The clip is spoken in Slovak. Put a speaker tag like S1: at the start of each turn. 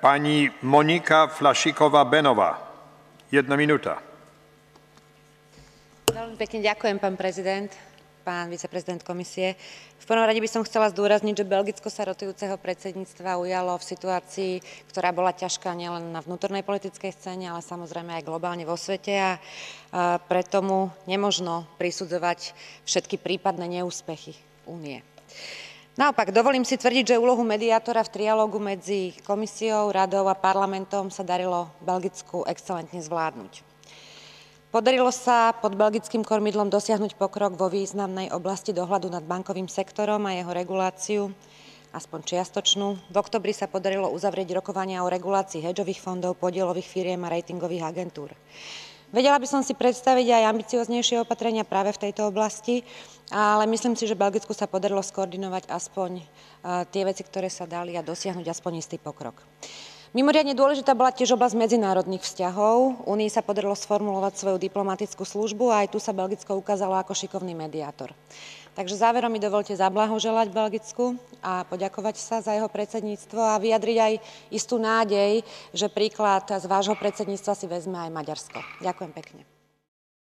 S1: Pani Monika Flašíková-Benová. 1 minúta.
S2: Veľmi pekne ďakujem, pán prezident, pán viceprezident komisie. V prvom rade by som chcela zdôrazniť, že Belgicko sa rotujúceho predsedníctva ujalo v situácii, ktorá bola ťažká nielen na vnútornej politickej scéne, ale samozrejme aj globálne vo svete a preto mu nemožno prisudzovať všetky prípadné neúspechy Únie. Naopak, dovolím si tvrdiť, že úlohu mediátora v trialógu medzi komisiou, radou a parlamentom sa darilo Belgicku excelentne zvládnuť. Podarilo sa pod belgickým kormidlom dosiahnuť pokrok vo významnej oblasti dohľadu nad bankovým sektorom a jeho reguláciu, aspoň čiastočnú. V októbri sa podarilo uzavrieť rokovania o regulácii hedžových fondov, podielových firiem a ratingových agentúr. Vedela by som si predstaviť aj ambicioznejšie opatrenia práve v tejto oblasti, ale myslím si, že Belgicku sa podarilo skoordinovať aspoň tie veci, ktoré sa dali a dosiahnuť aspoň istý pokrok. Mimoriadne dôležitá bola tiež oblasť medzinárodných vzťahov. Únii sa podarilo sformulovať svoju diplomatickú službu a aj tu sa Belgicko ukázalo ako šikovný mediátor. Takže záverom mi dovolte zablahoželať Belgicku a poďakovať sa za jeho predsedníctvo a vyjadriť aj istú nádej, že príklad z vášho predsedníctva si vezme aj Maďarsko. Ďakujem pekne.